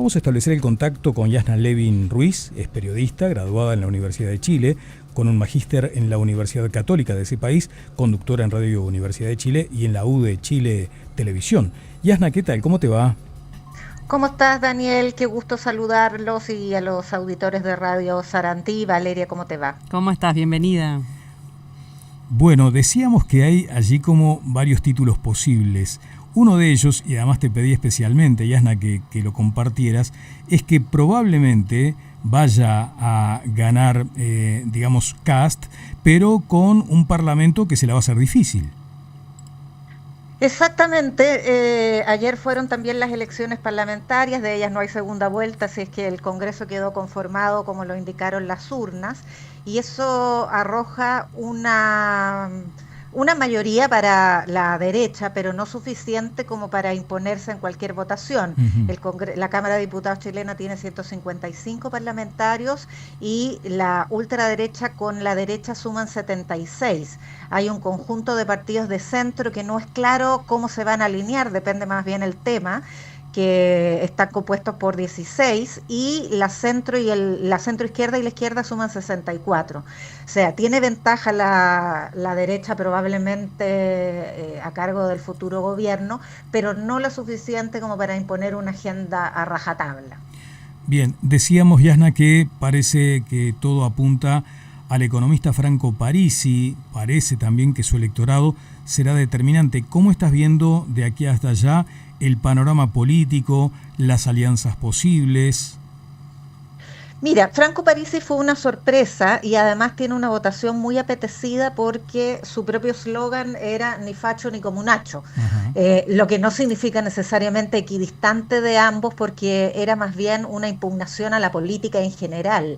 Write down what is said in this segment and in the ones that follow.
Vamos a establecer el contacto con Yasna Levin Ruiz, es periodista, graduada en la Universidad de Chile, con un magíster en la Universidad Católica de ese país, conductora en Radio Universidad de Chile y en la U de Chile Televisión. Yasna, ¿qué tal? ¿Cómo te va? ¿Cómo estás, Daniel? Qué gusto saludarlos y a los auditores de Radio Sarantí. Valeria, ¿cómo te va? ¿Cómo estás? Bienvenida. Bueno, decíamos que hay allí como varios títulos posibles. Uno de ellos, y además te pedí especialmente, Yasna, que lo compartieras, es que probablemente vaya a ganar, digamos, Kast, pero con un parlamento que se la va a hacer difícil. Exactamente, ayer fueron también las elecciones parlamentarias, de ellas no hay segunda vuelta, así es que el Congreso quedó conformado como lo indicaron las urnas, y eso arroja una mayoría para la derecha, pero no suficiente como para imponerse en cualquier votación. La Cámara de Diputados chilena tiene 155 parlamentarios y la ultraderecha con la derecha suman 76. Hay un conjunto de partidos de centro que no es claro cómo se van a alinear, depende más bien el tema, que están compuestos por 16 y la centro izquierda y la izquierda suman 64. O sea, tiene ventaja la derecha probablemente a cargo del futuro gobierno, pero no lo suficiente como para imponer una agenda a rajatabla. Bien, decíamos, Yasna, que parece que todo apunta al economista Franco Parisi. Parece también que su electorado será determinante. ¿Cómo estás viendo de aquí hasta allá el panorama político, las alianzas posibles? Mira, Franco Parisi fue una sorpresa y además tiene una votación muy apetecida porque su propio eslogan era ni facho ni comunacho, lo que no significa necesariamente equidistante de ambos porque era más bien una impugnación a la política en general.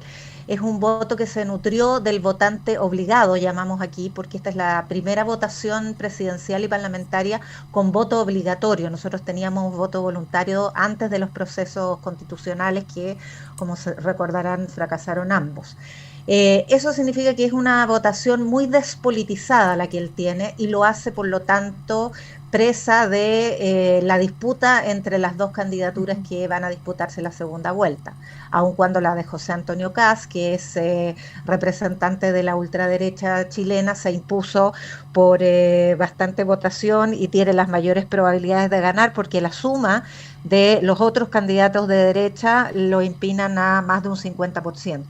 Es un voto que se nutrió del votante obligado, llamamos aquí, porque esta es la primera votación presidencial y parlamentaria con voto obligatorio. Nosotros teníamos voto voluntario antes de los procesos constitucionales que, como se recordarán, fracasaron ambos. Eso significa que es una votación muy despolitizada la que él tiene y lo hace, por lo tanto, presa de la disputa entre las dos candidaturas que van a disputarse la segunda vuelta, aun cuando la de José Antonio Kast, que es representante de la ultraderecha chilena, se impuso por bastante votación y tiene las mayores probabilidades de ganar porque la suma de los otros candidatos de derecha lo impinan a más de un 50%.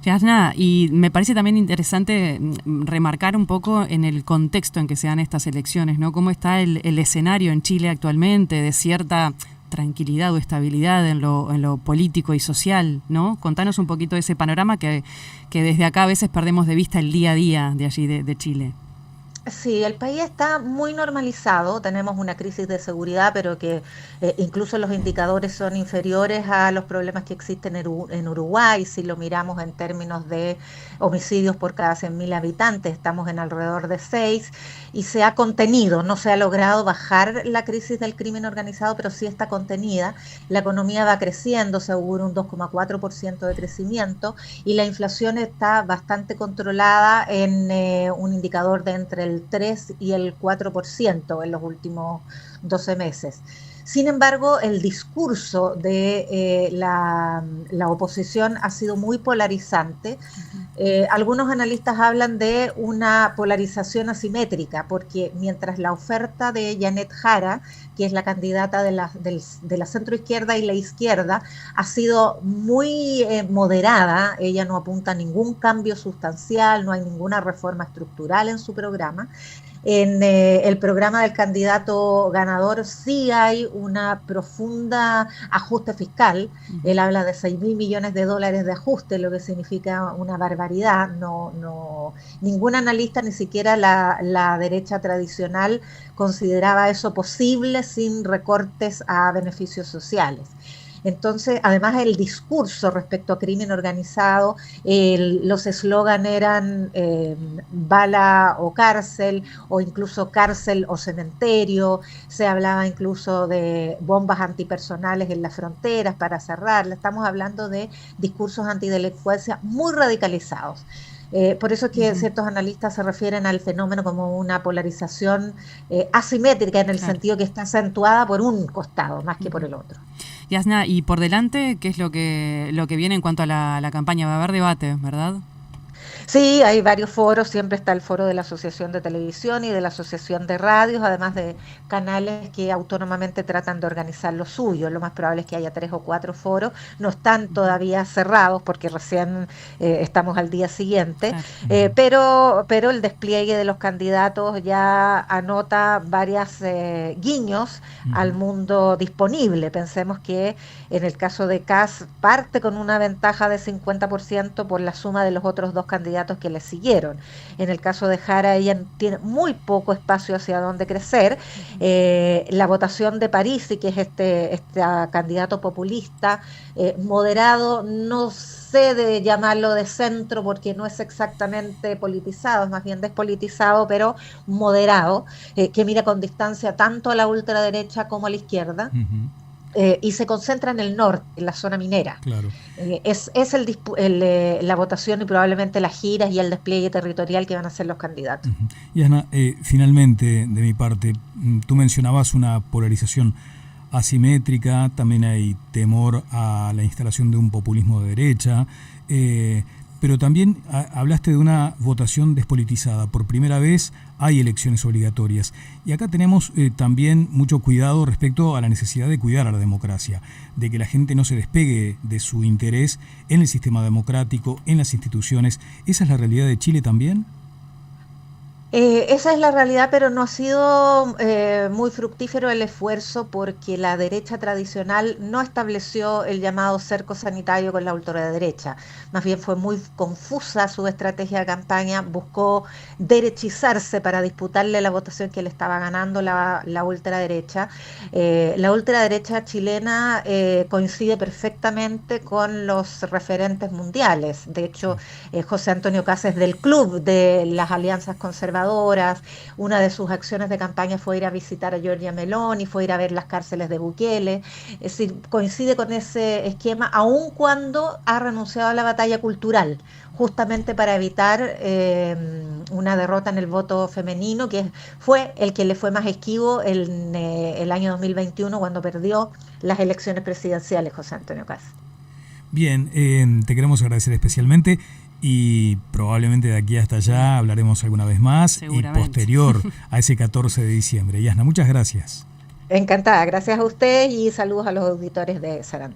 Yasna, y me parece también interesante remarcar un poco en el contexto en que se dan estas elecciones, ¿no? Cómo está el escenario en Chile actualmente de cierta tranquilidad o estabilidad en lo político y social, ¿no? Contanos un poquito de ese panorama que desde acá a veces perdemos de vista el día a día de allí de Chile. Sí, el país está muy normalizado, tenemos una crisis de seguridad, pero que incluso los indicadores son inferiores a los problemas que existen en Uruguay. Si lo miramos en términos de homicidios por cada 100.000 habitantes, estamos en alrededor de 6 y se ha contenido, no se ha logrado bajar la crisis del crimen organizado, pero sí está contenida. La economía va creciendo, se augura un 2,4% de crecimiento y la inflación está bastante controlada en un indicador de entre el 3 y el 4% en los últimos 12 meses. Sin embargo, el discurso de la oposición ha sido muy polarizante. Algunos analistas hablan de una polarización asimétrica, porque mientras la oferta de Janet Jara, que es la candidata de la centroizquierda y la izquierda, ha sido muy moderada, ella no apunta a ningún cambio sustancial, no hay ninguna reforma estructural en su programa. En el programa del candidato ganador sí hay una profunda ajuste fiscal. Él habla de 6.000 millones de dólares de ajuste, lo que significa una barbaridad. Ningún analista, ni siquiera la derecha tradicional, consideraba eso posible sin recortes a beneficios sociales. Entonces, además el discurso respecto a crimen organizado, los eslogan eran bala o cárcel, o incluso cárcel o cementerio, se hablaba incluso de bombas antipersonales en las fronteras para cerrarla. Estamos hablando de discursos antidelincuencia muy radicalizados. Por eso es que ciertos analistas se refieren al fenómeno como una polarización asimétrica, en el sentido que está acentuada por un costado más que por el otro. Yasna, y por delante, ¿qué es lo que viene en cuanto a la campaña? Va a haber debate, ¿verdad? Sí, hay varios foros, siempre está el foro de la Asociación de Televisión y de la Asociación de Radios, además de canales que autónomamente tratan de organizar lo suyo. Lo más probable es que haya 3 o 4 foros, no están todavía cerrados porque recién estamos al día siguiente, Claro. pero el despliegue de los candidatos ya anota varias guiños al mundo disponible. Pensemos que en el caso de Kast parte con una ventaja de 50% por la suma de los otros dos candidatos que le siguieron. En el caso de Jara, ella tiene muy poco espacio hacia dónde crecer. La votación de Parisi, que es este candidato populista, moderado, no sé de llamarlo de centro porque no es exactamente politizado, es más bien despolitizado, pero moderado, que mira con distancia tanto a la ultraderecha como a la izquierda. Y se concentra en el norte, en la zona minera. Claro. Es la votación y probablemente las giras y el despliegue territorial que van a hacer los candidatos. Yasna, finalmente, de mi parte, tú mencionabas una polarización asimétrica, también hay temor a la instalación de un populismo de derecha, pero también hablaste de una votación despolitizada. Por primera vez hay elecciones obligatorias. Y acá tenemos también mucho cuidado respecto a la necesidad de cuidar a la democracia, de que la gente no se despegue de su interés en el sistema democrático, en las instituciones. ¿Esa es la realidad de Chile también? Esa es la realidad, pero no ha sido muy fructífero el esfuerzo porque la derecha tradicional no estableció el llamado cerco sanitario con la ultraderecha. Más bien fue muy confusa su estrategia de campaña, buscó derechizarse para disputarle la votación que le estaba ganando la ultraderecha. La ultraderecha chilena coincide perfectamente con los referentes mundiales. De hecho, José Antonio Kast es del club de las alianzas conservadoras. Una de sus acciones de campaña fue ir a visitar a Giorgia Meloni, fue ir a ver las cárceles de Bukele. Es decir, coincide con ese esquema, aun cuando ha renunciado a la batalla cultural, justamente para evitar una derrota en el voto femenino, que fue el que le fue más esquivo en el año 2021, cuando perdió las elecciones presidenciales José Antonio Kast. Bien, te queremos agradecer especialmente. Y probablemente de aquí hasta allá hablaremos alguna vez más y posterior a ese 14 de diciembre. Yasna, muchas gracias. Encantada, gracias a ustedes y saludos a los auditores de Sarandí.